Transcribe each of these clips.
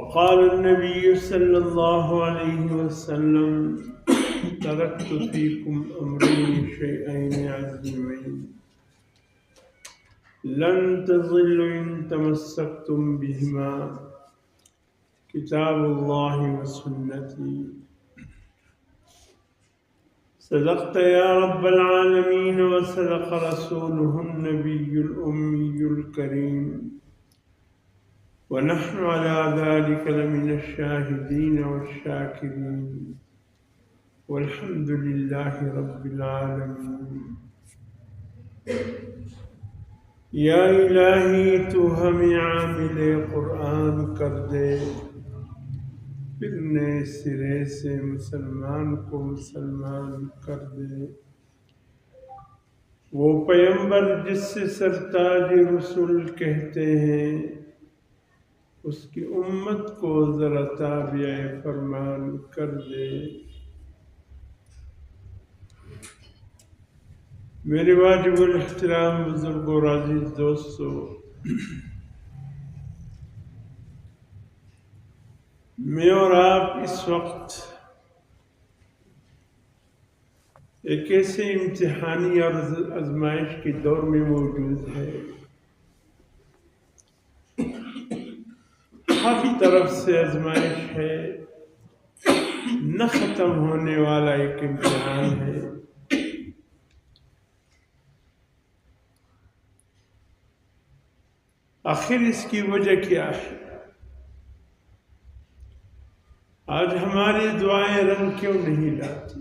وقال النبي صلى الله عليه وسلم تركت فيكم أمرين شيئين عظيمين لن تضلوا إن تمسكتم بهما كتاب الله وسنتي صدقت يا رب العالمين وصدق رسوله النبي الأمي الكريم ونحن على ذلك لمن الشاهدين والشاكرين والحمد لله رب العالمين. یا الہی تو ہمیں عامل قرآن کر دے، پھر نئے سرے سے مسلمان کو مسلمان کر دے. وہ پیغمبر جس سے سرتاج رسول کہتے ہیں، اس کی امت کو ذرا تابع فرمان کر دے. میرے واجب الاحترام بزرگوں اور عزیز دوستو، میں اور آپ اس وقت ایک ایسے امتحانی اور آزمائش کے دور میں موجود ہے. ہر طرف سے آزمائش ہے، نہ ختم ہونے والا ایک امتحان ہے. آخر اس کی وجہ کیا ہے؟ آج ہماری دعائیں رنگ کیوں نہیں لاتی؟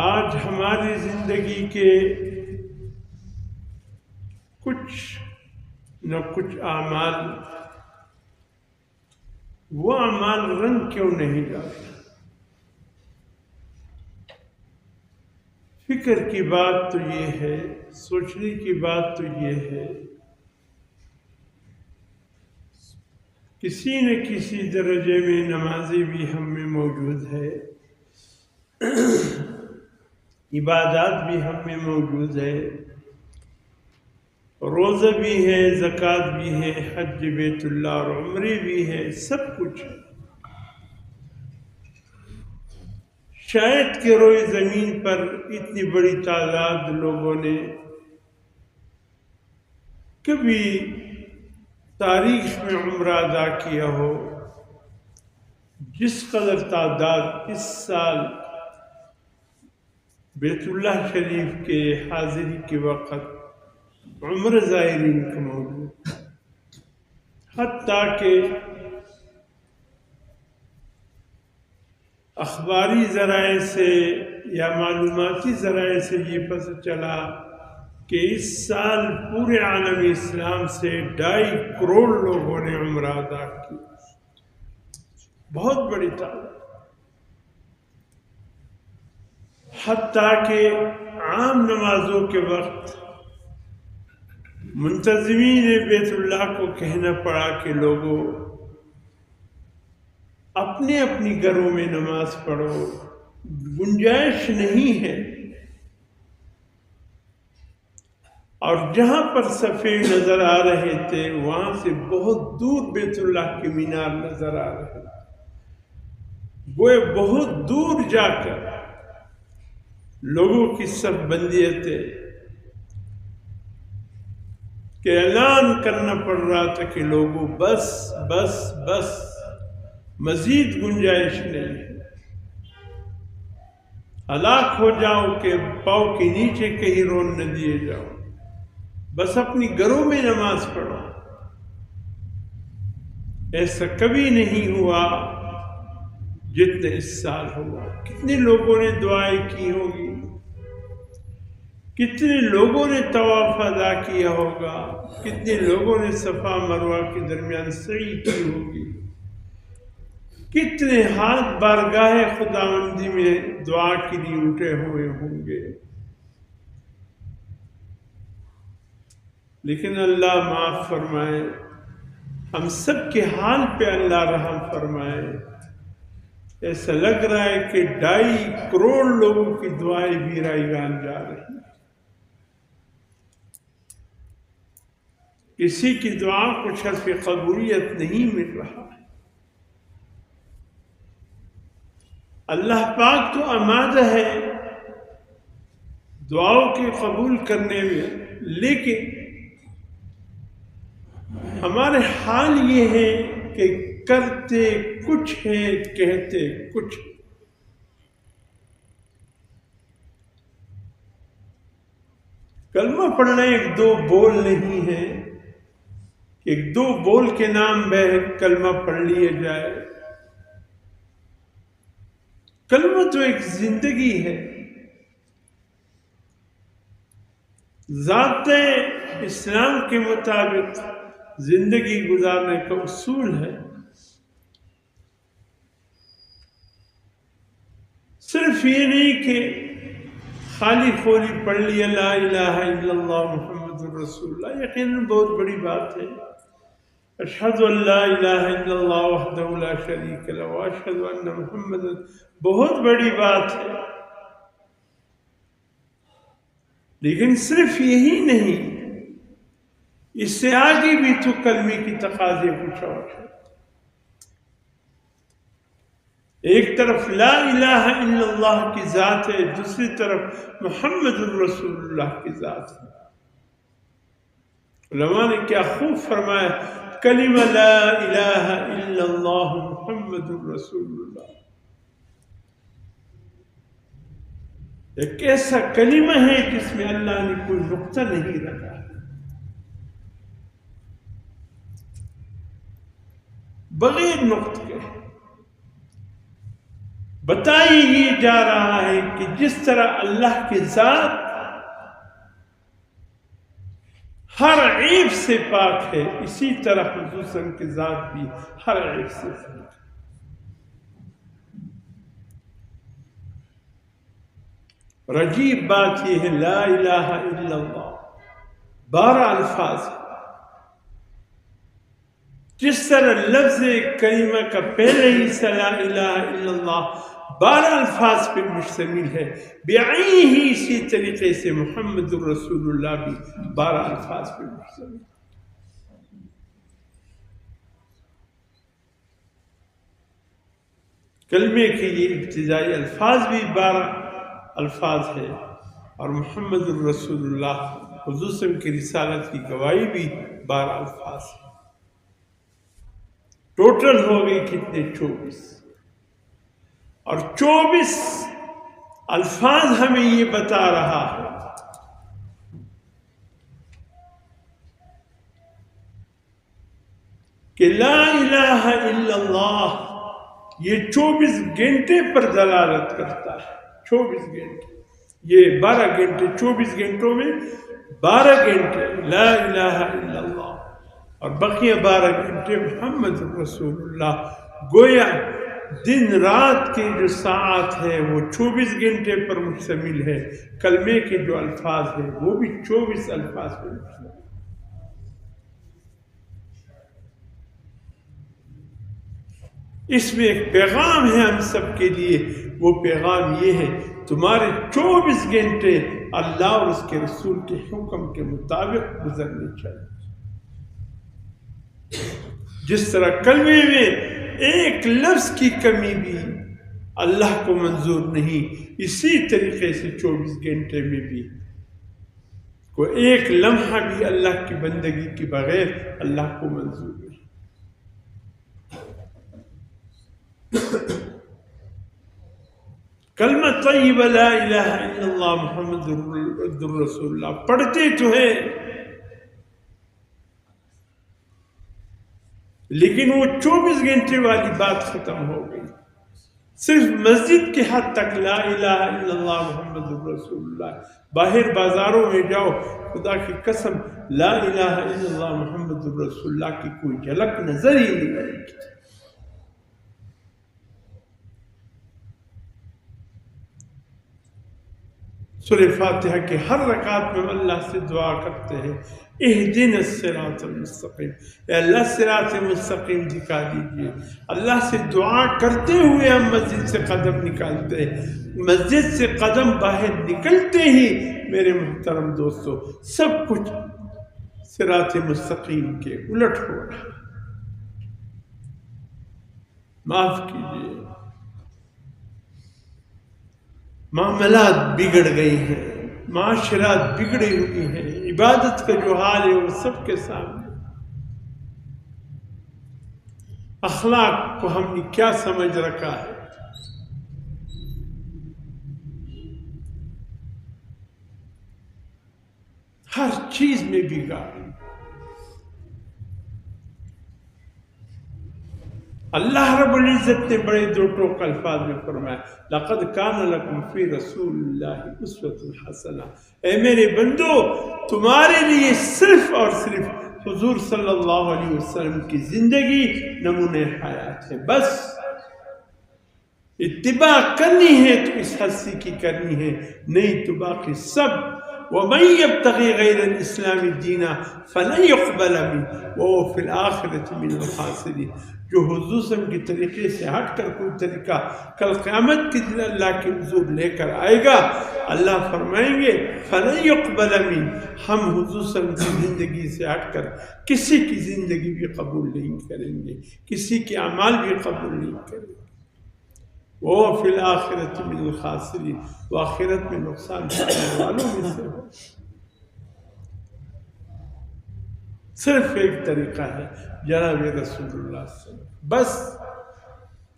آج ہماری زندگی کے کچھ نہ کچھ اعمال، وہ اعمال رنگ کیوں نہیں لاتے؟ فکر کی بات تو یہ ہے، سوچنے کی بات تو یہ ہے، کسی نہ کسی درجے میں نمازی بھی ہم میں موجود ہے، عبادات بھی ہم میں موجود ہے، روزہ بھی ہے، زکوٰۃ بھی ہے، حج بیت اللہ اور عمرے بھی ہے، سب کچھ ہے. شاید کہ روئے زمین پر اتنی بڑی تعداد لوگوں نے کبھی تاریخ میں عمرہ ادا کیا ہو جس قدر تعداد اس سال بیت اللہ شریف کے حاضری کے وقت عمرہ زائرین کا موجود. حتیٰ کہ اخباری ذرائع سے یا معلوماتی ذرائع سے یہ پتہ چلا کہ اس سال پورے عالم اسلام سے 2.5 کروڑ لوگوں نے عمرہ ادا کی. بہت بڑی تعداد. حتیٰ کہ عام نمازوں کے وقت منتظمین بیت اللہ کو کہنا پڑا کہ لوگوں اپنے اپنی گھروں میں نماز پڑھو، گنجائش نہیں ہے. اور جہاں پر صفے نظر آ رہے تھے وہاں سے بہت دور بیت اللہ کے مینار نظر آ رہے تھے. وہ بہت دور جا کر لوگوں کی صف بندیت کہ اعلان کرنا پڑ رہا تھا کہ لوگوں بس بس بس، مزید گنجائش نہیں ہے. ہلاک ہو جاؤ کہ پاؤں کے نیچے کہیں رون نہ دیے جاؤ، بس اپنی گھروں میں نماز پڑھو. ایسا کبھی نہیں ہوا جتنے اس سال ہوا. کتنے لوگوں نے دعائیں کی ہوگی، کتنے لوگوں نے طواف ادا کیا ہوگا، کتنے لوگوں نے صفا مروہ کے درمیان سعی کی ہوگی، کتنے ہاتھ بارگاہ خداوندی میں دعا کے لیے اٹھے ہوئے ہوں گے. لیکن اللہ معاف فرمائے، ہم سب کے حال پہ اللہ رحم فرمائے. ایسا لگ رہا ہے کہ 2.5 کروڑ لوگوں کی دعائیں بھی رائیگان جا رہی ہیں. کسی کی دعا کو شرف قبولیت نہیں مل رہا ہے۔ اللہ پاک تو آمادہ ہے دعاؤں کے قبول کرنے میں، لیکن ہمارے حال یہ ہے کہ کرتے کچھ ہے، کہتے کچھ۔ کلمہ پڑھنا ایک دو بول نہیں ہے، ایک دو بول کے نام بہ کلمہ پڑھ لیا جائے۔ کلمہ تو ایک زندگی ہے، ذات اسلام کے مطابق زندگی گزارنے کا اصول ہے۔ صرف یہ نہیں کہ خالی خولی پڑھ لیا لا الہ الا اللہ محمد الرسول اللہ، یقیناً بہت بڑی بات ہے۔ اشہد ان لا الہ الا اللہ وحدہ لا شریک لہ واشہد ان محمد، بہت بڑی بات ہے، لیکن صرف یہی نہیں، اس سے آگے بھی تو کلمے کی تقاضے کچھ اور ہے۔ ایک طرف لا الہ الا اللہ کی ذات ہے، دوسری طرف محمد الرسول اللہ کی ذات ہے۔ علماء نے کیا خوب فرمایا، کلمہ لا الہ الا اللہ محمد الرسول اللہ، ایک ایسا کلمہ ہے جس میں اللہ نے کوئی نقطہ نہیں رکھا، بغیر نقطے کے بتائی یہ جا رہا ہے کہ جس طرح اللہ کی ذات ہر عیب سے پاک ہے، اسی طرح حضور صلی اللہ علیہ وسلم کی ذات بھی ہر عیب سے پاک ہے۔ اور عجیب بات یہ ہے، لا الہ الا اللہ 12 الفاظ ہیں۔ جس طرح لفظ کلمہ کا پہلے ہی لا الہ الا اللہ 12 الفاظ پر مشتمل ہے، بعینہ ہی اسی طریقے سے محمد الرسول اللہ بھی 12 الفاظ پر مشتمل ہے۔ کلمے کے یہ ابتدائی الفاظ بھی 12 الفاظ ہے، اور محمد الرسول اللہ حضور صلی اللہ علیہ وسلم کی رسالت کی گواہی بھی 12 الفاظ ہے۔ ٹوٹل ہو گئی کتنے؟ 24۔ اور 24 الفاظ ہمیں یہ بتا رہا ہے کہ لا الہ الا اللہ یہ 24 گھنٹے پر دلالت کرتا ہے۔ 24 گھنٹے، یہ 12 گھنٹے، 24 گھنٹوں میں 12 گھنٹے لا الہ الا اللہ، اور بقیہ 12 گھنٹے محمد رسول اللہ۔ گویا دن رات کے جو ساعت ہے وہ 24 گھنٹے پر مشتمل ہے، کلمے کے جو الفاظ ہیں وہ بھی 24 الفاظ پر مشتمل ہے۔ اس میں ایک پیغام ہے ہم سب کے لیے، وہ پیغام یہ ہے، تمہارے 24 گھنٹے اللہ اور اس کے رسول کے حکم کے مطابق گزرنے چاہیے۔ جس طرح کلمے میں ایک لفظ کی کمی بھی اللہ کو منظور نہیں، اسی طریقے سے 24 گھنٹے میں بھی کوئی ایک لمحہ بھی اللہ کی بندگی کے بغیر اللہ کو منظور نہیں۔ کلمہ طیبہ لا الہ الا اللہ محمد الرسول اللہ پڑھتے تو ہیں، لیکن وہ 24 گھنٹے والی بات ختم ہو گئی۔ صرف مسجد کے حد تک لا الہ الا اللہ محمد الرسول اللہ، باہر بازاروں میں جاؤ، خدا کی قسم لا الہ الا اللہ محمد الرسول اللہ کی کوئی جھلک نظر ہی نہیں آئے گی۔ سورہ فاتحہ کے ہر رکعت میں اللہ سے دعا کرتے ہیں، اہدنا الصراط المستقیم، اے اللہ صراط مستقیم دکھا دیجیے۔ اللہ سے دعا کرتے ہوئے ہم مسجد سے قدم نکالتے ہیں۔ مسجد سے قدم باہر نکلتے ہی میرے محترم دوستو صراط مستقیم کے الٹ ہو رہا ہے۔ معاف کیجیے، معاملات بگڑ گئی ہیں، معاشرات بگڑی ہوئی ہیں، عبادت کا جو حال ہے وہ سب کے سامنے۔ اخلاق کو ہم نے کیا سمجھ رکھا ہے؟ ہر چیز میں بگاڑ۔ اللہ رب العزت نے بڑے دو ٹوک الفاظ میں فرمایا، لقد کان لکم فی رسول اللہ اسوۃ حسنہ، اے میرے بندو تمہارے لیے صرف اور صرف حضور صلی اللہ علیہ وسلم کی زندگی نمونہ حیات ہے۔ بس اتباع کرنی ہے تو اس ہستی کی کرنی ہے، نہیں تو باقی سب۔ وَمَن يَبْتَغِي غَيْرَ الْإِسْلَامِ دِينًا فَلَن يُقْبَلَ مِنْهُ وَهُوَ فِي الْآخِرَةِ مِنَ الْخَاسِرِينَ۔ جو حضور صلی اللہ علیہ وسلم کی طریقے سے ہٹ کر کوئی طریقہ کل قیامت کے دن اللہ کے حضور لے کر آئے گا، اللہ فرمائیں گے فَلَن يُقْبَلَ مِنْهُ، ہم حضور صلی اللہ علیہ وسلم کی زندگی سے ہٹ کر کسی کی زندگی بھی قبول نہیں کریں گے، کسی کے اعمال بھی قبول نہیں کریں گے۔ وہ فی الآخرۃ من الخاسرین، وہ آخرت میں نقصان پانے والوں میں سے ہو۔ صرف ایک طریقہ ہے جناب رسول اللہ صلی اللہ علیہ وسلم، بس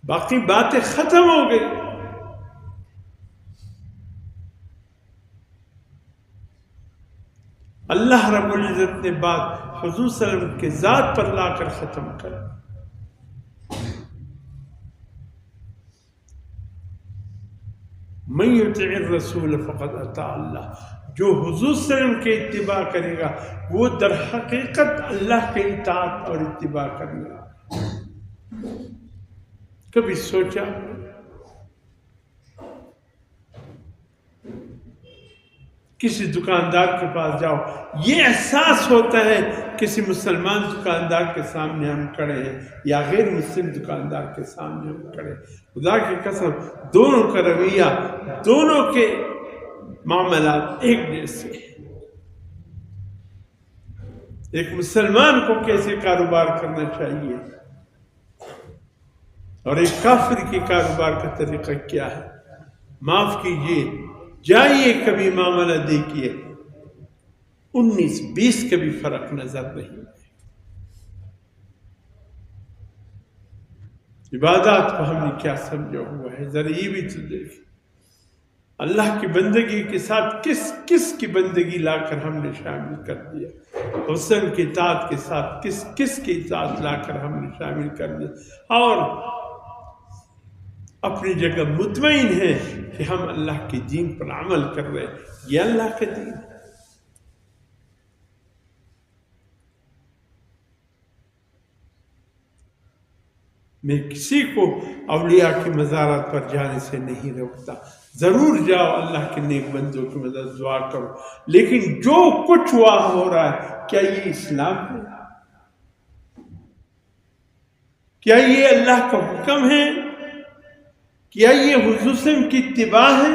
باقی باتیں ختم ہو گئی۔ اللہ رب العزت نے بات حضور صلی اللہ علیہ وسلم کے ذات پر لا کر ختم کر۔ من یطع الرسول فقد اطاع اللہ، جو حضور صلی اللہ علیہ وسلم کے اتباع کرے گا وہ در حقیقت اللہ کے اطاعت اور اتباع کرے گا۔ کبھی سوچا کسی دکاندار کے پاس جاؤ، یہ احساس ہوتا ہے کسی مسلمان دکاندار کے سامنے ہم کھڑے ہیں یا غیر مسلم دکاندار کے سامنے ہم کھڑے ہیں، خدا کی قسم دونوں کا رویہ، دونوں کے معاملات ایک جیسے ہیں۔ ایک مسلمان کو کیسے کاروبار کرنا چاہیے اور ایک کافر کے کاروبار کا طریقہ کیا ہے؟ معاف کیجیے، جائیے کبھی معاملہ دیکھیے، 19-20 کا بھی فرق نظر نہیں۔ عبادات کو ہم نے کیا سمجھا ہوا ہے، ذرا یہ بھی تو دیکھ، اللہ کی بندگی کے ساتھ کس کی بندگی لا کر ہم نے شامل کر دیا، حسن کی اطاعت کے ساتھ کس کی اطاعت لا کر ہم نے شامل کر دیا، اور اپنی جگہ مطمئن ہے کہ ہم اللہ کے دین پر عمل کر رہے ہیں، یہ اللہ کا دین ہے۔ میں کسی کو اولیاء کی مزارات پر جانے سے نہیں روکتا، ضرور جاؤ، اللہ کے نیک بندوں کی مدد دعا کرو، لیکن جو کچھ وہاں ہو رہا ہے کیا یہ اسلام ہے؟ کیا یہ اللہ کا حکم ہے؟ کیا یہ حضور صلی اللہ علیہ وسلم کی اتباع ہے؟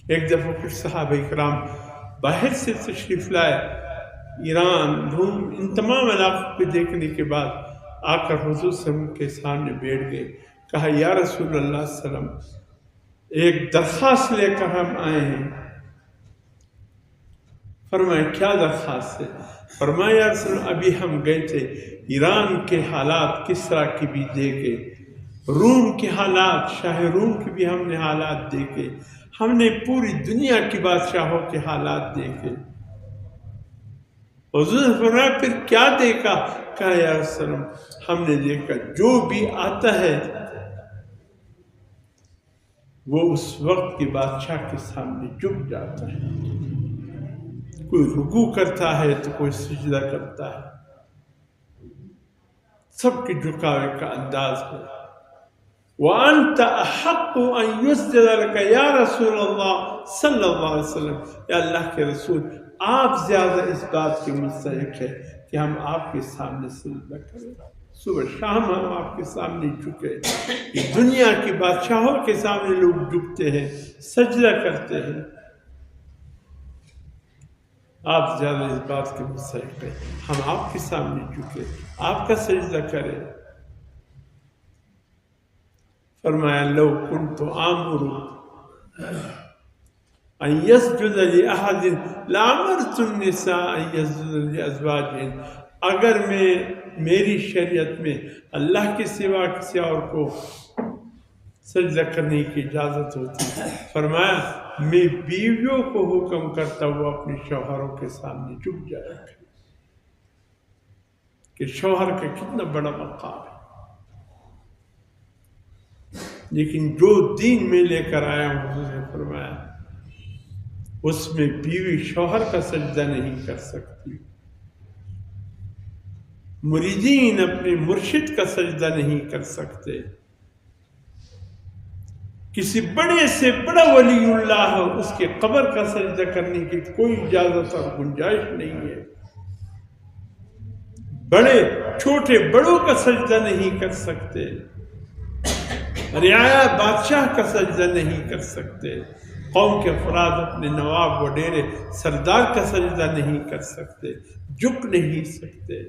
ایک دفعہ کچھ صحابہ اکرام باہر سے تشریف لائے، ایران، روم، ان تمام علاقوں کو دیکھنے کے بعد آ کر حضور صلی اللہ علیہ وسلم کے سامنے بیٹھ گئے، کہا یا رسول اللہ صلی اللہ علیہ وسلم ایک درخواست لے کر ہم آئے ہیں۔ فرمایا کیا درخواست ہے؟ فرمایا یا رسول اللہ ابھی ہم گئے تھے، ایران کے حالات کس طرح کی بھی دیکھے، روم کے حالات، شاہ روم کے بھی ہم نے حالات دیکھے، ہم نے پوری دنیا کی بادشاہوں کے حالات دیکھے۔ حضور نے فرمایا پھر کیا دیکھا؟ کہا یا رسول اللہ ہم نے دیکھا جو بھی آتا ہے وہ اس وقت کے بادشاہ کے سامنے جھک جاتا ہے، کوئی رکوع کرتا ہے تو کوئی سجدہ کرتا ہے، سب کے جھکاوے کا انداز ہے۔ وَأَنْتَ أَحَقُّ أَنْ يُسْجَدَ لَكَ یا رسول اللہ صلی اللہ علیہ وسلم، یا اللہ کے رسول آپ زیادہ اس بات کے مستحق ہے کہ ہم آپ کے سامنے سجدہ کریں۔ صبح شام ہم آپ کے سامنے جھکے. یہ دنیا کی بادشاہوں کے سامنے لوگ جھکتے ہیں، سجدہ کرتے ہیں، آپ زیادہ اس بات کے مستحق ہیں ہم آپ کے سامنے جھکے، آپ کا سجدہ کریں. فرمایا لو کنت آمر ان یسجد لأحد لامرت النساء ان یسجد لازواجہن. اگر میری شریعت میں اللہ کے سوا کسی اور کو سجدہ کرنے کی اجازت ہوتی، فرمایا میں بیویوں کو حکم کرتا ہوا اپنے شوہروں کے سامنے جھک جایا کرے کہ شوہر کا کتنا بڑا مقام ہے. لیکن جو دین میں لے کر آیا ہوں حضور نے فرمایا اس میں بیوی شوہر کا سجدہ نہیں کر سکتی، مریدین اپنے مرشد کا سجدہ نہیں کر سکتے، کسی بڑے سے بڑا ولی اللہ ہو اس کے قبر کا سجدہ کرنے کی کوئی اجازت اور گنجائش نہیں ہے، بڑے چھوٹے بڑوں کا سجدہ نہیں کر سکتے، رعایا بادشاہ کا سجدہ نہیں کر سکتے، قوم کے افراد اپنے نواب وڈیرے سردار کا سجدہ نہیں کر سکتے، جھک نہیں سکتے،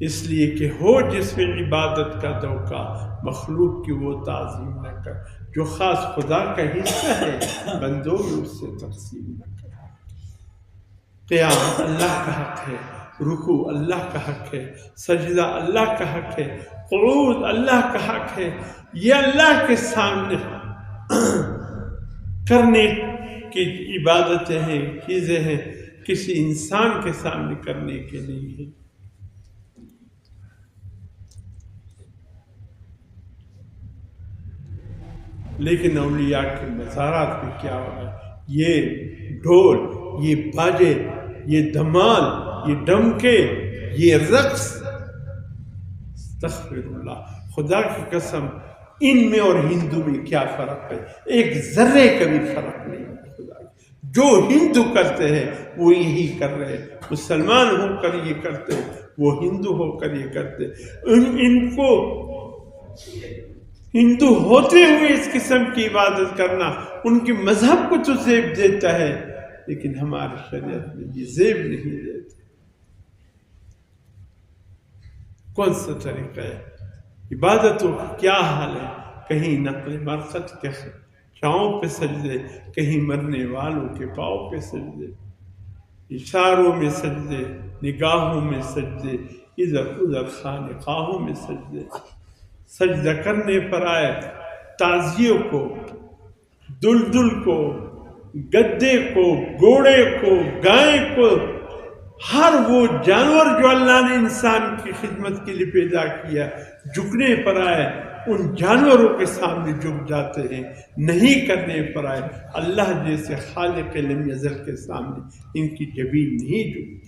اس لیے کہ ہو جس میں عبادت کا دھوکہ مخلوق کی وہ تعظیم نہ کر، جو خاص خدا کا حصہ ہے بندوں میں اس سے تقسیم نہ کر. قیام اللہ کا حق ہے، رکوع اللہ کا حق ہے، سجدہ اللہ کا حق ہے، قعود اللہ کا حق ہے. یہ اللہ کے سامنے کرنے کی عبادتیں ہیں، چیزیں ہیں، کسی انسان کے سامنے کرنے کے نہیں ہیں. لیکن اولیاء کے مزارات میں کیا ہو رہا ہے؟ یہ ڈھول، یہ باجے، یہ دھمال، یہ ڈمکے، یہ رقص، استغفر اللہ. خدا کی قسم ان میں اور ہندو میں کیا فرق ہے؟ ایک ذرے کا بھی فرق نہیں ہے. خدا جو ہندو کرتے ہیں وہ یہی کر رہے ہیں، مسلمان ہو کر یہ کرتے ہیں، وہ ہندو ہو کر یہ کرتے ہیں. ان کو ہندو ہوتے ہوئے اس قسم کی عبادت کرنا ان کے مذہب کو تو زیب دیتا ہے، لیکن ہماری شریعت میں یہ زیب نہیں دیتا. کون سا طریقہ ہے؟ عبادتوں کا کیا حال ہے؟ کہیں نقل مرقد کے چاؤں پہ سجدے، کہیں مرنے والوں کے پاؤں پہ سجدے، اشاروں میں سجدے، نگاہوں میں سجدے، ادھر ادھر خانقاہوں میں سجدے. سجدہ کرنے پر آئے تازیوں کو، دلدل کو، گدے کو، گھوڑے کو، گائے کو، ہر وہ جانور جو اللہ نے انسان کی خدمت کے لیے پیدا کیا، جھکنے پر آئے ان جانوروں کے سامنے جھک جاتے ہیں. نہیں کرنے پر آئے اللہ جیسے خالق لم یزل کے سامنے ان کی جبین نہیں جھکتی.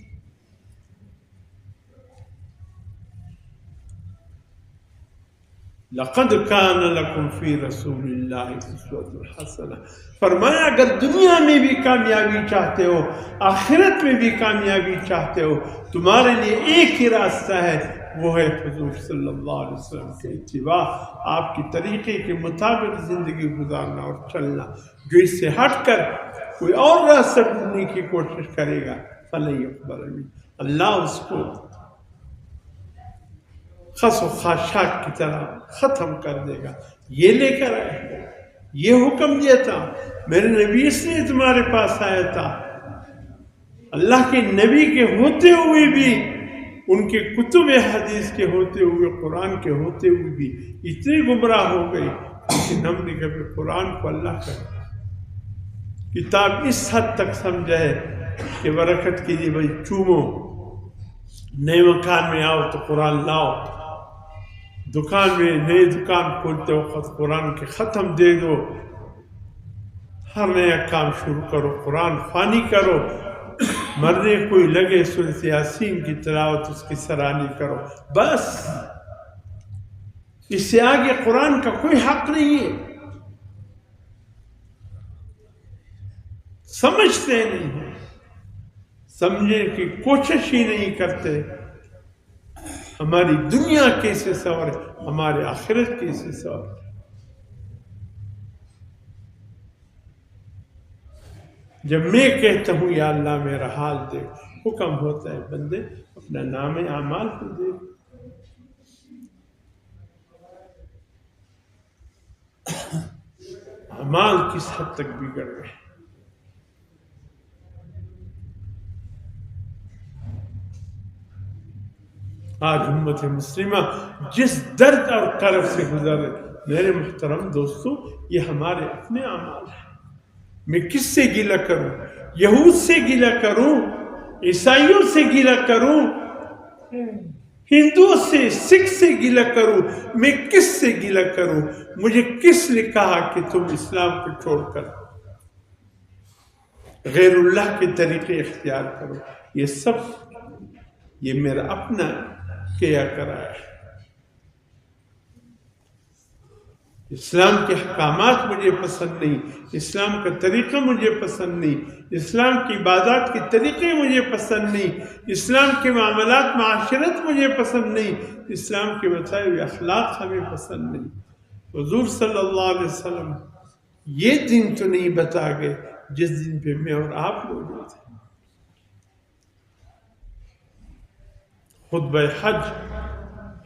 لقد کان لکم فی رسول اللہ اسوۃ حسنہ. فرمایا اگر دنیا میں بھی کامیابی چاہتے ہو، آخرت میں بھی کامیابی چاہتے ہو، تمہارے لیے ایک ہی راستہ ہے، وہ ہے حضور صلی اللہ علیہ وسلم کے اتباع، آپ کی طریقے کے مطابق زندگی گزارنا اور چلنا. جو اس سے ہٹ کر کوئی اور راستہ ڈھونڈنے کی کوشش کرے گا فلن یقبل منہ، اللہ اس کو خس و خاشاک کی طرح ختم کر دے گا. یہ لے کر آئے، یہ حکم دیا تھا، میرے نبی اس لیے تمہارے پاس آیا تھا. اللہ کے نبی کے ہوتے ہوئے بھی، ان کے کتب حدیث کے ہوتے ہوئے، قرآن کے ہوتے ہوئے بھی اتنی گمراہ ہو گئی. لیکن ہم نے کبھی قرآن کو اللہ کا کتاب اس حد تک سمجھا ہے کہ برکت کے لیے بھائی چومو، نئے مکان میں آؤ تو قرآن لاؤ، دکان میں نئے دکان کھولتے وقت قرآن کے ختم دے دو، ہر نیا کام شروع کرو قرآن خوانی کرو، مرنے کوئی لگے سورۃ یاسین کی تلاوت اس کی سرانی کرو. بس اس سے آگے قرآن کا کوئی حق نہیں ہے. سمجھتے نہیں ہیں، سمجھنے کی کوشش ہی نہیں کرتے. ہماری دنیا کیسے سنورے، ہمارے آخرت کیسے سنورے۔ جب میں کہتا ہوں یا اللہ میرا حال دیکھ، حکم ہوتا ہے بندے اپنا نام اعمال کو دیکھ۔ اعمال کس حد تک بگڑ گئے۔ آج امت مسلمہ جس درد اور کرب سے گزر رہے، میرے محترم دوستو، یہ ہمارے اپنے اعمال ہیں۔ میں کس سے گلہ کروں؟ یہود سے گلہ کروں، عیسائیوں سے گلہ کروں، ہندوؤں سے، سکھ سے گلہ کروں؟ میں کس سے گلہ کروں؟ مجھے کس نے کہا کہ تم اسلام کو چھوڑ کر غیر اللہ کے طریقے اختیار کرو؟ یہ سب یہ میرا اپنا کیا کرا ہے۔ اسلام کے احکامات مجھے پسند نہیں، اسلام کا طریقہ مجھے پسند نہیں، اسلام کی عبادات کے طریقے مجھے پسند نہیں، اسلام کے معاملات معاشرت مجھے پسند نہیں، اسلام کے مسائل اخلاق ہمیں پسند نہیں۔ حضور صلی اللہ علیہ وسلم یہ دن تو نہیں بتا گئے جس دن پہ میں اور آپ موجود ہیں۔ خطبہ حج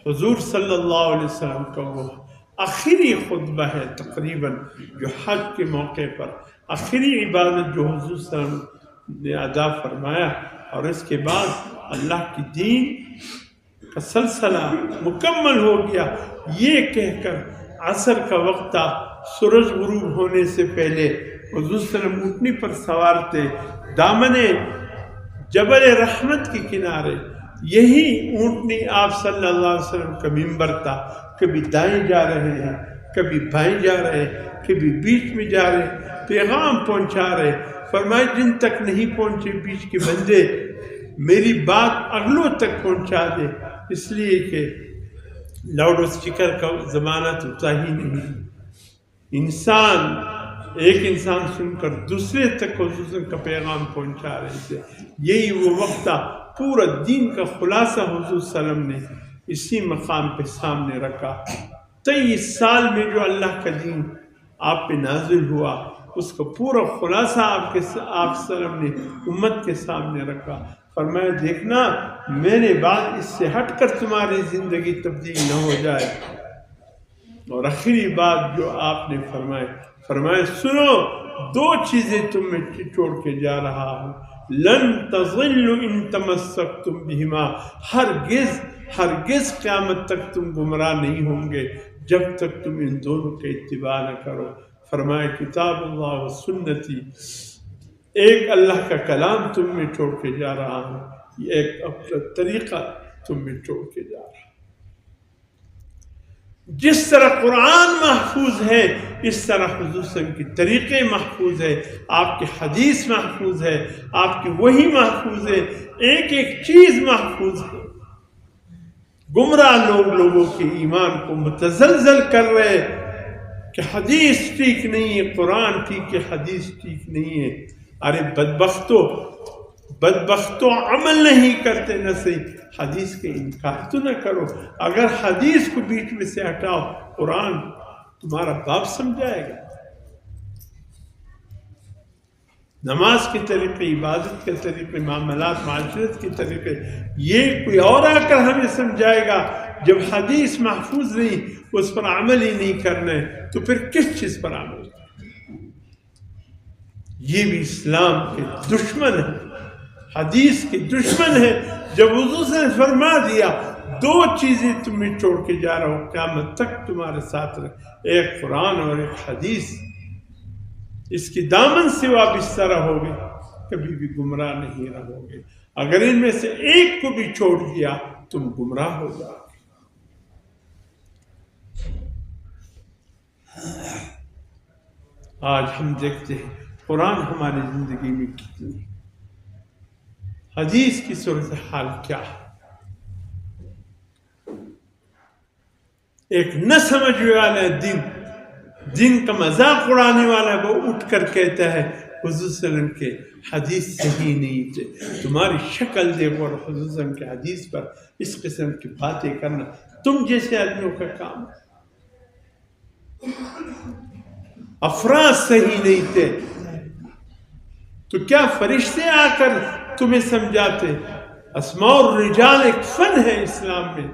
حضور صلی اللہ علیہ وسلم کا وہ آخری خطبہ ہے تقریباً، جو حج کے موقع پر آخری عبادت جو حضور صلی اللہ علیہ وسلم نے ادا فرمایا، اور اس کے بعد اللہ کی دین کا سلسلہ مکمل ہو گیا۔ یہ کہہ کر عصر کا وقت تھا، سورج غروب ہونے سے پہلے حضور صلی اللہ علیہ وسلم اونٹنی پر سوار تھے، دامن جبل رحمت کے کنارے۔ یہی اونٹنی آپ صلی اللہ علیہ وسلم کا منبر تھا۔ کبھی دائیں جا رہے ہیں، کبھی بائیں جا رہے ہیں، کبھی بیچ میں جا رہے ہیں، پیغام پہنچا رہے۔ فرمائے جن تک نہیں پہنچے بیچ کے بندے، میری بات اگلوں تک پہنچا دے، اس لیے کہ لاؤڈ اسپیکر کا زمانہ تو تھا ہی نہیں۔ ایک انسان سن کر دوسرے تک حضور کا پیغام پہنچا رہے تھے۔ یہی وہ وقت تھا، پورا دین کا خلاصہ حضور صلی اللہ علیہ وسلم نے اسی مقام پہ سامنے رکھا۔ 23 سال میں جو اللہ کا دین آپ پہ نازل ہوا، اس کا پورا خلاصہ آپ صلی اللہ علیہ وسلم نے امت کے سامنے رکھا۔ فرمایا دیکھنا میرے بعد اس سے ہٹ کر تمہاری زندگی تبدیل نہ ہو جائے۔ اور آخری بات جو آپ نے فرمایا سنو، 2 چیزیں تم میں چھوڑ کے جا رہا ہوں، لن تضلوا ان تمسکتم بہما، ہرگز قیامت تک تم گمراہ نہیں ہوں گے جب تک تم ان دونوں کا اتباع نہ کرو۔ فرمایا کتاب اللہ و سنتی، ایک اللہ کا کلام تم میں چھوڑ کے جا رہا ہوں، ایک اپنا طریقہ تم میں چھوڑ کے جا رہا ہوں۔ جس طرح قرآن محفوظ ہے، اس طرح حضور صلی اللہ علیہ وسلم کے طریقے محفوظ ہے، آپ کی حدیث محفوظ ہے، آپ کی وحی محفوظ ہے، ایک ایک چیز محفوظ ہے۔ گمراہ لوگوں کے ایمان کو متزلزل کر رہے کہ حدیث ٹھیک نہیں ہے، قرآن ٹھیک ہے، حدیث ٹھیک نہیں ہے۔ ارے بدبختوں عمل نہیں کرتے، نہ صحیح حدیث کے انکار تو نہ کرو۔ اگر حدیث کو بیچ میں سے ہٹاؤ، قرآن تمہارا باپ سمجھائے گا۔ نماز کے طریقے، عبادت کے طریقے، معاملات معاشرت کے طریقے، یہ کوئی اور آ کر ہمیں سمجھائے گا۔ جب حدیث محفوظ نہیں، اس پر عمل ہی نہیں کرنا ہے، تو پھر کس چیز پر عمل؟ یہ بھی اسلام کے دشمن ہے، حدیث کے دشمن ہے۔ جب حضور نے فرما دیا 2 چیزیں تمہیں چھوڑ کے جا رہا ہوں، قیامت تک تمہارے ساتھ رہے، ایک قرآن اور ایک حدیث، اس کی دامن سے وابستہ رہو گے، کبھی بھی گمراہ نہیں رہو گے۔ اگر ان میں سے ایک کو بھی چھوڑ دیا تم گمراہ ہو جاؤ گے۔ آج ہم دیکھتے ہیں قرآن ہماری زندگی میں کتنی، حدیث کی صورتحال کیا ہے۔ ایک نہ سمجھنے والا دن کا مذاق اڑانے والا وہ اٹھ کر کہتا ہے حضور صلی اللہ علیہ وسلم کے حدیث صحیح نہیں تھے. تمہاری شکل دیکھو اور حضور صلی اللہ علیہ وسلم کے حدیث پر اس قسم کی باتیں کرنا تم جیسے آدمیوں کا کام ہے. افراد صحیح نہیں تھے تو کیا فرشتے آ کر تمہیں سمجھاتے؟ اسماء الرجال ایک فن ہے اسلام میں.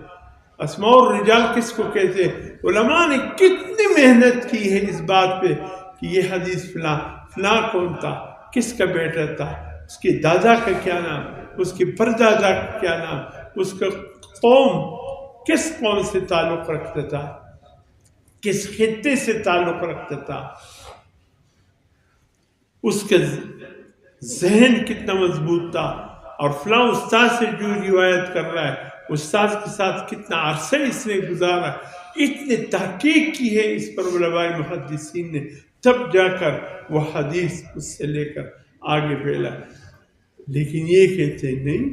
اسماء الرجال کس کو کہتے ہیں؟ علماء نے کتنی محنت کی ہے اس بات پہ کہ یہ حدیث فلاں کون تھا، کس کا بیٹا تھا، اس کے دادا کا کیا نام، اس کے پردادا کا کیا نام، اس کا قوم کس قوم سے تعلق رکھتا تھا، کس خطے سے تعلق رکھتا تھا، اس کا ذہن کتنا مضبوط تھا، اور فلاں استاد سے جو روایت کر رہا ہے استاد کے ساتھ کتنا عرصہ اس نے گزارا. اتنے تحقیق کی ہے اس پر علماء محدثین نے، تب جا کر وہ حدیث اس سے لے کر آگے پھیلا. لیکن یہ کہتے ہیں نہیں،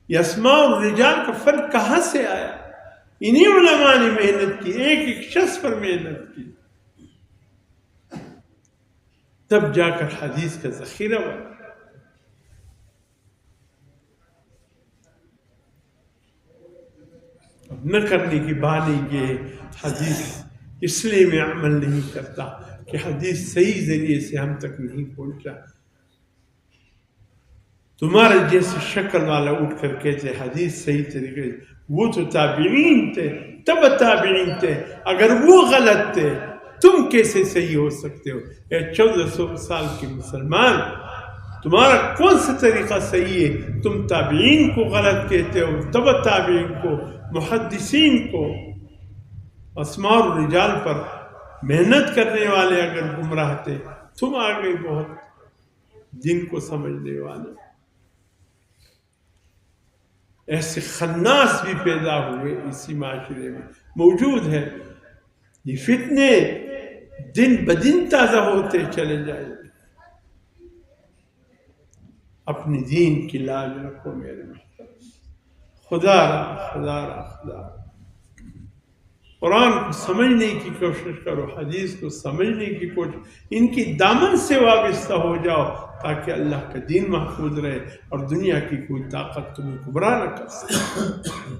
یہ اسماء الرجال کا فرق کہاں سے آیا؟ انہی علماء نے محنت کی، ایک ایک شخص پر محنت کی، تب جا کر حدیث کا ذخیرہ بنا. نہ کرنے کی بہانے یہ حدیث اس لیے میں عمل نہیں کرتا کہ حدیث صحیح ذریعے سے ہم تک نہیں پہنچا. تمہارے جیسے شکل والا اٹھ کر کہتے حدیث صحیح طریقے سے، وہ تو تابعین تھے، تب تابعین تھے. اگر وہ غلط تھے تم کیسے صحیح ہو سکتے ہو؟ 1400 سال کے مسلمان، تمہارا کون سا طریقہ صحیح ہے؟ تم تابعین کو غلط کہتے ہو، تب تابعین کو، محدثین کو. اسماء الرجال پر محنت کرنے والے اگر گمراہ تھے، تم آگے بہت دین کو سمجھنے والے. ایسے خناس بھی پیدا ہوئے اسی معاشرے میں، موجود ہے. یہ فتنے دن بدن تازہ ہوتے چلے جائیں گے. اپنی دین کی لاج رکھو میرے محترم. خدا را قرآن کو سمجھنے کی کوشش کرو، حدیث کو سمجھنے کی کوشش، ان کی دامن سے وابستہ ہو جاؤ تاکہ اللہ کا دین محفوظ رہے اور دنیا کی کوئی طاقت تمہیں گمراہ نہ کر سکے.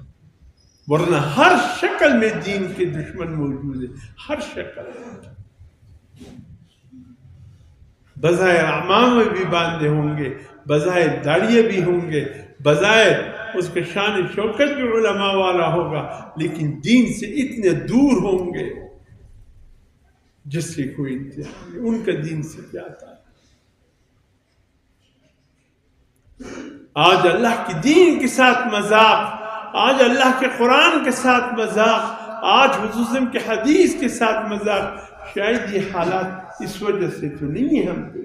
ورنہ ہر شکل میں دین کے دشمن موجود ہیں، ہر شکل. بظاہر امامے بھی باندھے ہوں گے، بظاہر داڑیے بھی ہوں گے، بظاہر اس کے شان شوکت بھی علماء والا ہوگا، لیکن دین سے اتنے دور ہوں گے جس سے کوئی انتہا نہیں. ان کا دین سے کیا تھا؟ آج اللہ کی دین کے ساتھ مذاق، آج اللہ کے قرآن کے ساتھ مذاق، آج حضور صلی اللہ علیہ وسلم کے حدیث کے ساتھ مذاق. شاید یہ حالات اس وجہ سے تو نہیں ہے ہم کو.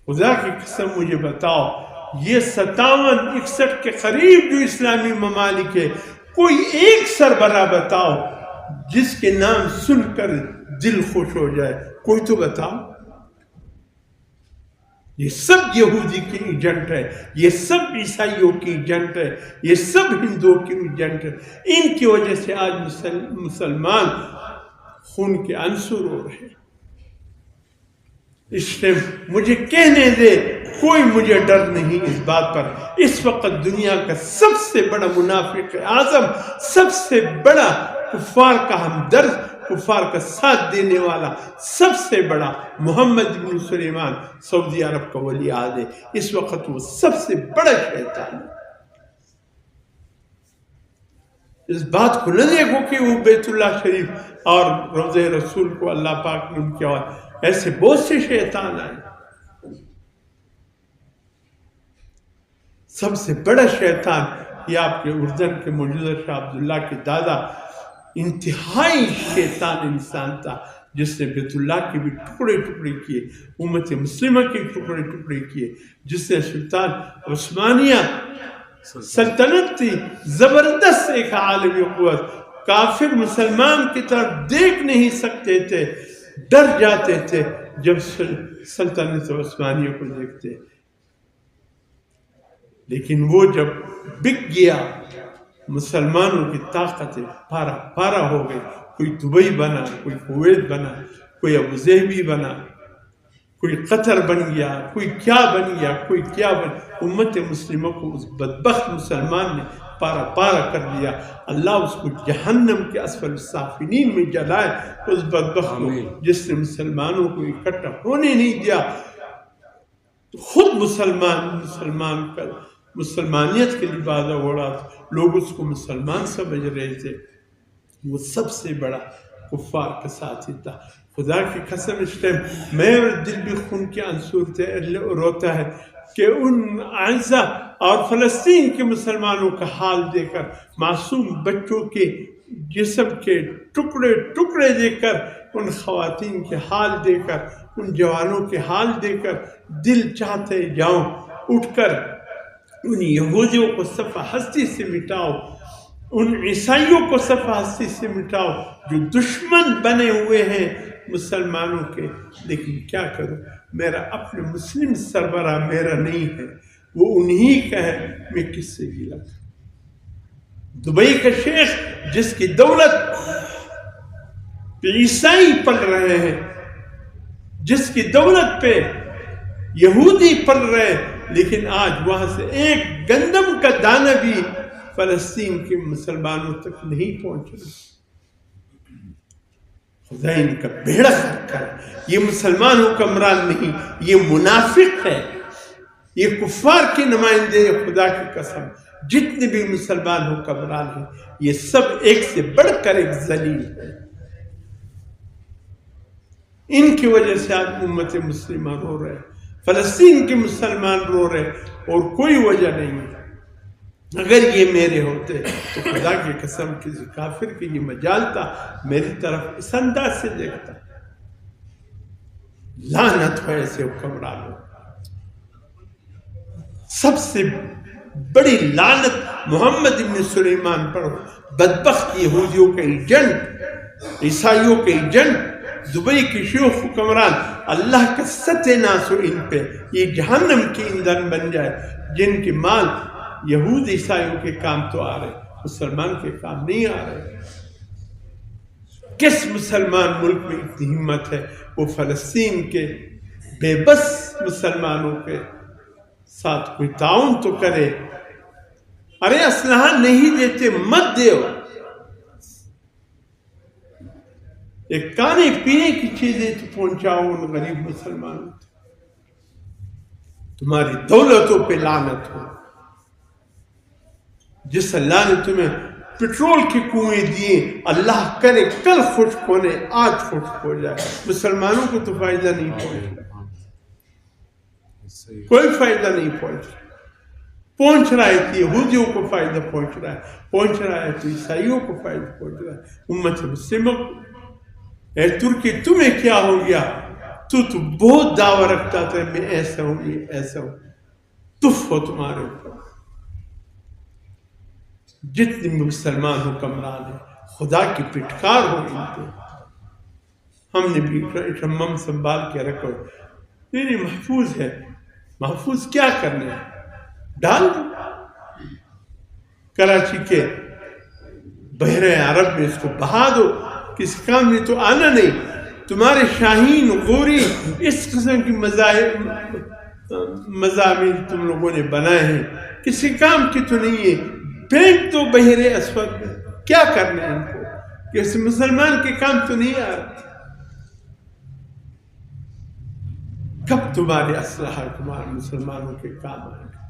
خدا کی قسم مجھے بتاؤ، یہ 57-61 کے قریب جو اسلامی ممالک ہے، کوئی ایک سربراہ بتاؤ جس کے نام سن کر دل خوش ہو جائے؟ کوئی تو بتاؤ. یہ سب یہودی کی ایجنٹ ہے، یہ سب عیسائیوں کی ایجنٹ ہے، یہ سب ہندوؤں کی ایجنٹ ہے. ان کی وجہ سے آج مسلمان خون کے عنصر ہو رہے ہیں. اس ٹائم مجھے کہنے دے، کوئی مجھے ڈر نہیں اس بات پر. اس وقت دنیا کا سب سے بڑا منافق اعظم، سب سے بڑا کفار کا ہمدرد، کفار کا ساتھ دینے والا، سب سے بڑا محمد بن سلیمان، سعودی عرب کا ولی عہد ہے. اس وقت وہ سب سے بڑا شیطان ہے. اس بات کو نہ دیکھو کہ وہ بیت اللہ شریف اور روضہ رسول کو اللہ پاک نے ان کے اور ایسے بہت سے شیطان آئے. سب سے بڑا شیطان یہ آپ کے اردن کے موجودہ شاہ عبداللہ کے دادا انتہائی شیطان انسان تھا، جس نے بیت اللہ کے بھی ٹکڑے ٹکڑے کیے، امت مسلمہ کے ٹکڑے ٹکڑے کیے، جس نے سلطان عثمانیہ سلطنت تھی، زبردست ایک عالمی قوت، کافر مسلمان کی طرف دیکھ نہیں سکتے تھے، ڈر جاتے تھے جب سلطنت عثمانیہ کو دیکھتے. لیکن وہ جب بک گیا، مسلمانوں کی طاقتیں پارا پارا ہو گئی، کوئی دبئی بنا، کوئی کویت بنا، کوئی ابوظہبی بنا، کوئی قطر بن گیا، کوئی کیا بن گیا، کوئی کیا بن، امت مسلمہ کو اس بدبخت مسلمان نے پارا پارا کر دیا. اللہ اس کو جہنم کے اسفل السافلین میں جلائے، اس بدبخت کو جس نے مسلمانوں کو اکٹھا ہونے نہیں دیا. خود مسلمان کا مسلمانیت کے لبادہ اوڑا، لوگ اس کو مسلمان سمجھ رہے تھے. وہ سب سے بڑا کفار کا ساتھی تھا. خدا کی قسم اس ٹائم میرا دل بھی خون کے آنسو روتا ہے کہ ان اعزا اور فلسطین کے مسلمانوں کا حال دیکھ کر، معصوم بچوں کے جسم کے ٹکڑے ٹکڑے دیکھ کر، ان خواتین کے حال دیکھ کر، ان جوانوں کے حال دیکھ کر دل چاہتے جاؤں اٹھ کر ان یہودیوں کو صفحہ ہستی سے مٹاؤ، ان عیسائیوں کو صفحہ ہستی سے مٹاؤ جو دشمن بنے ہوئے ہیں مسلمانوں کے. لیکن کیا کروں، میرا اپنے مسلم سربراہ میرا نہیں ہے، وہ انہی کا ہے، میں کس سے گلا کروں. دبئی کا شیخ جس کی دولت پہ عیسائی پل رہے ہیں، جس کی دولت پہ یہودی پل رہے، لیکن آج وہاں سے ایک گندم کا دانہ بھی فلسطین کے مسلمانوں تک نہیں پہنچ رہا. خدا ان کا بیڑا غرق کرے. یہ مسلمان حکمران نہیں، یہ منافق ہے، یہ کفار کے نمائندے. خدا کی قسم جتنے بھی مسلمان حکمران ہیں یہ سب ایک سے بڑھ کر ایک ذلیل ہے. ان کی وجہ سے آج امت مسلمہ رو رہے، فلسطین کے مسلمان رو رہے، اور کوئی وجہ نہیں ہے. اگر یہ میرے ہوتے تو خدا کی قسم کسی کافر کی یہ مجال تھا میری طرف اس انداز سے دیکھتا. لعنت ہو ایسے حکمرانوں. سب سے بڑی لعنت محمد ابن سلیمان پر ہو. بدبخت یہودیوں کے ایجنٹ، عیسائیوں کے ایجنٹ، دبئی کے شیوخ حکمران. اللہ کا ستیہ ناس ہو ان پہ، یہ جہنم کی ایندھن بن جائے. جن کے مال یہود عیسائیوں کے کام تو آ رہے، مسلمان کے کام نہیں آ رہے. کس مسلمان ملک میں اتنی ہمت ہے وہ فلسطین کے بے بس مسلمانوں کے ساتھ کوئی تعاون تو کرے. ارے اسلحہ نہیں دیتے مت دیو، ایک کھانے پینے کی چیزیں تو پہنچاؤ ان غریب مسلمانوں. تمہاری دولتوں پہ لعنت ہو. جس اللہ نے تمہیں پٹرول کے کنویں دیے، اللہ کرے کل خشک ہونے آج خشک ہو جائے. مسلمانوں کو تو فائدہ نہیں پہنچ رہا، کوئی فائدہ نہیں پہنچ رہا ہے. کہ یہودیوں کو فائدہ پہنچ رہا ہے تو عیسائیوں کو فائدہ پہنچ رہا ہے. امت مسلمہ اے ترکی تمہیں کیا ہو گیا؟ تو بہت دعویٰ رکھتا تھا میں ایسا ہوں، یہ ایسا ہوں. تف ہو تمہارے اوپر. جتنے مسلمان حکمران ہیں خدا کی پٹکار ہو ان پہ. ہم نے بھی رمم سنبھال کے رکھو. نہیں محفوظ ہے. محفوظ کیا کرنا ہے؟ ڈال دو کراچی کے بحر عرب میں، اس کو بہا دو. کسی کام میں تو آنا نہیں. تمہارے شاہین غوری اس قسم کی مضامین تم لوگوں نے بنائے ہیں، کسی کام کی تو نہیں ہے. پھینک تو بحر اسود میں. کیا کرنا ہے ان کو؟ کسی مسلمان کے کام تو نہیں آ رہا. کب تمہارے اسلحہ تمہارے مسلمانوں کے کام آئے گا؟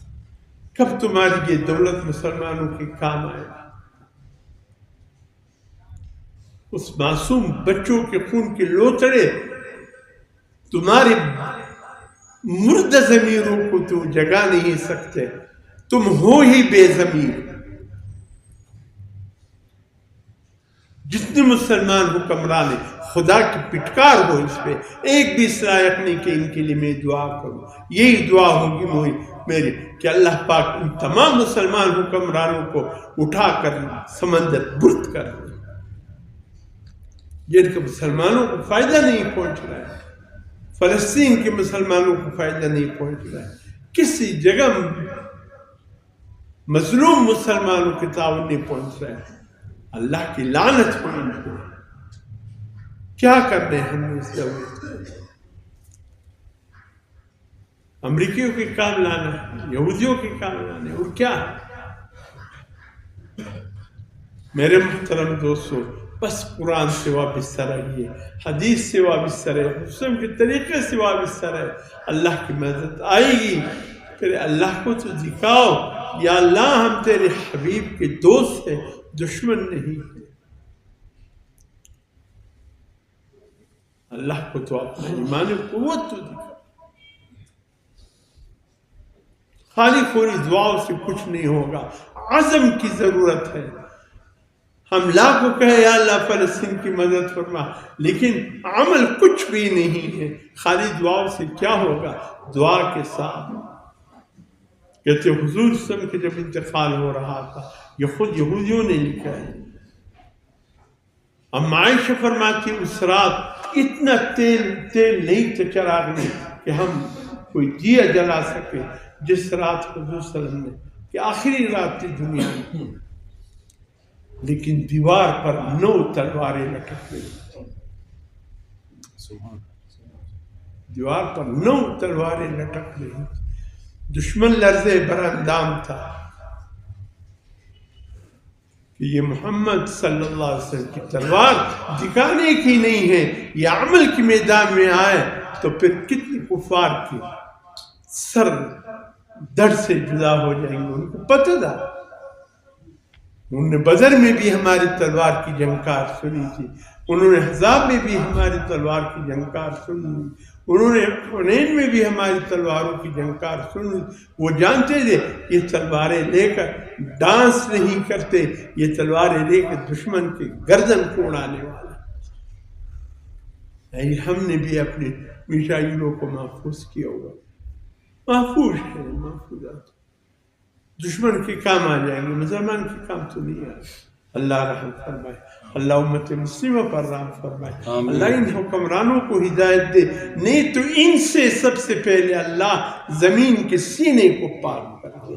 کب تمہاری یہ دولت مسلمانوں کے کام آئے گا؟ اس معصوم بچوں کے خون کے لوتڑے تمہاری مردہ ضمیروں کو تو جگا نہیں سکتے. تم ہو ہی بے ضمیر. جتنے مسلمان حکمران ہیں خدا کی پٹکار ہو اس پہ. ایک بھی اس لائق نہیں کہ ان کے لیے میں دعا کروں. یہی دعا ہوگی میری کہ اللہ پاک ان تمام مسلمان حکمرانوں کو اٹھا کر سمندر برد کر دے، جن کے مسلمانوں کو فائدہ نہیں پہنچ رہا ہے. فلسطین کے مسلمانوں کو فائدہ نہیں پہنچ رہا ہے. کسی جگہ مظلوم مسلمانوں کے تعاون نہیں پہنچ رہا ہے. اللہ کی لعنت ہو ان پہ. کیا کرنے ہم نے اس دولت میں؟ امریکیوں کے کام لانا ہے، یہودیوں کے کام لانا ہے، اور کیا ہے؟ میرے محترم دوستو، بس قرآن سے وابستہ رہیے، حدیث سے وابستہ رہیے، مسلم کے طریقے سے وابستہ رہے، اللہ کی مدد آئے گی۔ پھر اللہ کو تو دکھاؤ، یا اللہ ہم تیرے حبیب کے دوست ہیں، دشمن نہیں ہیں۔ اللہ کو تو اپنا ایمان قوت تو دکھاؤ۔ خالی خوری دعاؤں سے کچھ نہیں ہوگا، عزم کی ضرورت ہے۔ ہم لاکھوں کہے یا اللہ فلسطین کی مدد فرما، لیکن عمل کچھ بھی نہیں ہے۔ خالی دعاؤں سے کیا ہوگا؟ دعا کے ساتھ کہتے حضور صلی اللہ علیہ وسلم کے جب انتقال ہو رہا تھا، یہ خود یہودیوں نے لکھا ہے، ام عائشہ فرماتی اس رات اتنا تیل نہیں تھا چراغ میں کہ ہم کوئی دیا جلا سکے، جس رات حضور صلی اللہ علیہ وسلم نے، کہ آخری رات تھی دنیا میں، لیکن دیوار پر 9 تلواریں لٹک گئی، دیوار پر 9 تلواریں لٹک گئی، دشمن لرزے براندام تھا کہ یہ محمد صلی اللہ علیہ وسلم کی تلوار دکھانے کی نہیں ہے، یہ عمل کے میدان میں آئے تو پھر کتنی کفار کی سر در سے جدا ہو جائیں گے۔ ان کو پتہ تھا، انہوں نے بدر میں بھی ہماری تلوار کی جھنکار سنی تھی، انہوں نے احزاب میں بھی ہماری تلوار کی جھنکار سنی، انہوں نے حنین میں بھی ہماری تلواروں کی جھنکار سنی۔ وہ جانتے تھے یہ تلواریں لے کر ڈانس نہیں کرتے، یہ تلواریں لے کر دشمن کے گردن کو اڑانے والے۔ ہم نے بھی اپنے میشائلوں کو محفوظ کیا ہوا، محفوظ ہے، محفوظات دشمن کے کام آ جائیں گے، مسلمان کے کام تو نہیں آئے۔ اللہ رحم فرمائے، اللہ امت مسلمہ پر رحم فرمائے، اللہ ان حکمرانوں کو ہدایت دے، نہیں تو ان سے سب سے پہلے اللہ زمین کے سینے کو پاک کر دے۔